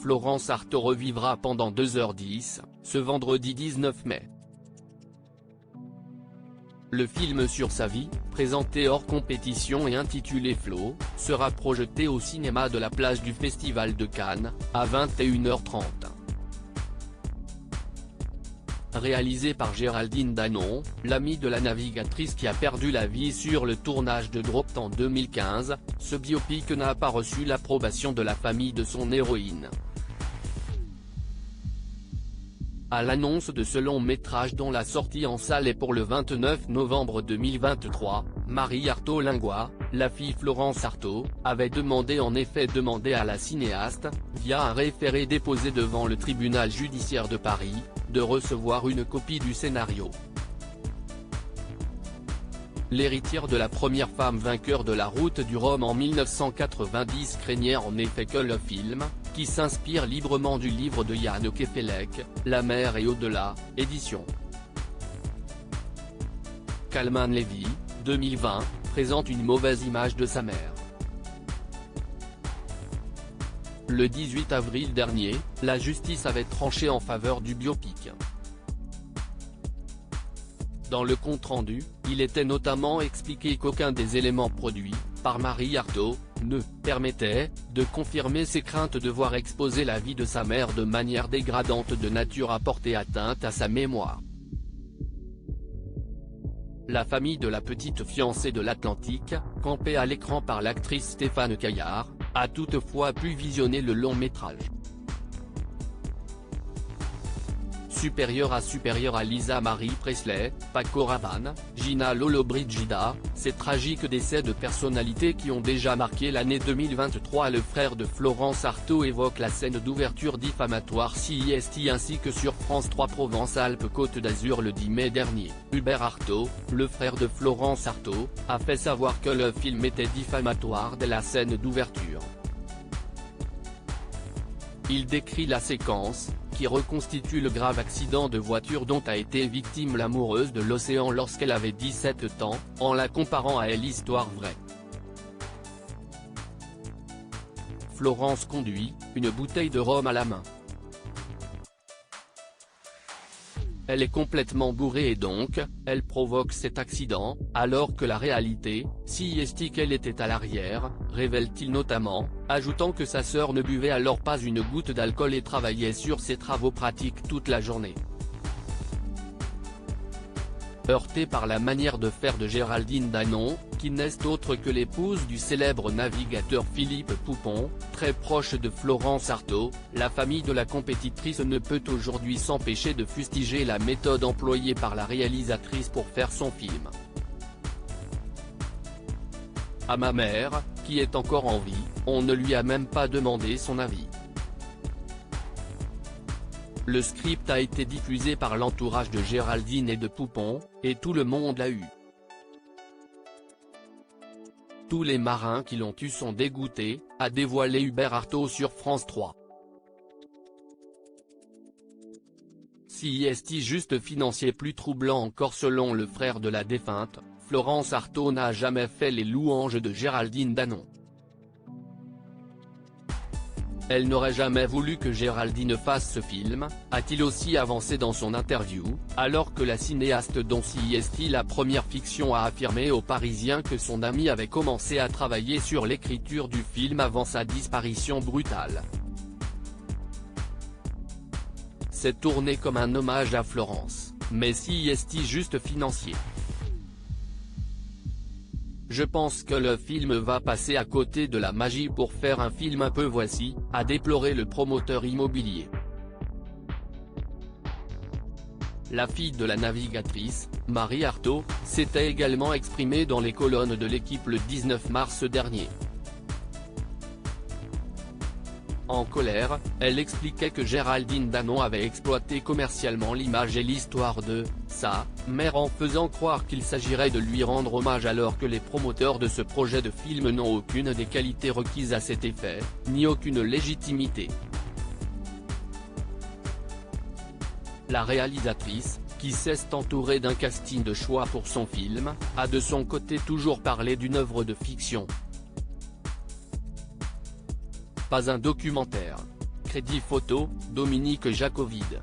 Florence Artaud revivra pendant 2h10, ce vendredi 19 mai. Le film sur sa vie, présenté hors compétition et intitulé Flo, sera projeté au cinéma de la place du Festival de Cannes, à 21h30. Réalisé par Géraldine Danon, l'amie de la navigatrice qui a perdu la vie sur le tournage de Dropt en 2015, ce biopic n'a pas reçu l'approbation de la famille de son héroïne. À l'annonce de ce long métrage dont la sortie en salle est pour le 29 novembre 2023, Marie Artaud Lingois, la fille Florence Artaud, avait demandé à la cinéaste, via un référé déposé devant le tribunal judiciaire de Paris, de recevoir une copie du scénario. L'héritière de la première femme vainqueur de la Route du Rhum en 1990 craignait en effet que le film, qui s'inspire librement du livre de Yann Kefelec, La mer et au-delà, édition Kalman Levy, 2020, présente une mauvaise image de sa mère. Le 18 avril dernier, la justice avait tranché en faveur du biopic. Dans le compte-rendu, il était notamment expliqué qu'aucun des éléments produits, par Marie Artaud, ne permettait de confirmer ses craintes de voir exposer la vie de sa mère de manière dégradante de nature à porter atteinte à sa mémoire. La famille de la petite fiancée de l'Atlantique, campée à l'écran par l'actrice Stéphane Caillard, a toutefois pu visionner le long métrage. Supérieure à Lisa Marie Presley, Paco Rabanne, Gina Lollobrigida, ces tragiques décès de personnalités qui ont déjà marqué l'année 2023. Le frère de Florence Artaud évoque la scène d'ouverture diffamatoire CIST ainsi que sur France 3 Provence-Alpes-Côte d'Azur le 10 mai dernier. Hubert Artaud, le frère de Florence Artaud, a fait savoir que le film était diffamatoire dès la scène d'ouverture. Il décrit la séquence, qui reconstitue le grave accident de voiture dont a été victime l'amoureuse de l'océan lorsqu'elle avait 17 ans, en la comparant à elle histoire vraie. Florence conduit, une bouteille de rhum à la main. Elle est complètement bourrée et donc, elle provoque cet accident, alors que la réalité, si est qu'elle était à l'arrière, révèle-t-il notamment, ajoutant que sa sœur ne buvait alors pas une goutte d'alcool et travaillait sur ses travaux pratiques toute la journée. Heurtée par la manière de faire de Géraldine Danon, qui n'est autre que l'épouse du célèbre navigateur Philippe Poupon, très proche de Florence Artaud, la famille de la compétitrice ne peut aujourd'hui s'empêcher de fustiger la méthode employée par la réalisatrice pour faire son film. À ma mère, qui est encore en vie, on ne lui a même pas demandé son avis. Le script a été diffusé par l'entourage de Géraldine et de Poupon, et tout le monde l'a eu. Tous les marins qui l'ont eu sont dégoûtés, a dévoilé Hubert Artaud sur France 3. Si est juste financier plus troublant encore selon le frère de la défunte, Florence Artaud n'a jamais fait les louanges de Géraldine Danon. Elle n'aurait jamais voulu que Géraldine fasse ce film, a-t-il aussi avancé dans son interview, alors que la cinéaste dont CIST la première fiction a affirmé aux Parisiens que son amie avait commencé à travailler sur l'écriture du film avant sa disparition brutale. C'est tourné comme un hommage à Florence, mais CIST juste financier. Je pense que le film va passer à côté de la magie pour faire un film un peu voici, a déploré le promoteur immobilier. La fille de la navigatrice, Marie Artaud, s'était également exprimée dans les colonnes de l'Équipe le 19 mars dernier. En colère, elle expliquait que Géraldine Danon avait exploité commercialement l'image et l'histoire de sa mère en faisant croire qu'il s'agirait de lui rendre hommage alors que les promoteurs de ce projet de film n'ont aucune des qualités requises à cet effet, ni aucune légitimité. La réalisatrice, qui s'est entourée d'un casting de choix pour son film, a de son côté toujours parlé d'une œuvre de fiction. Pas un documentaire. Crédit Photo, Dominique Jacovide.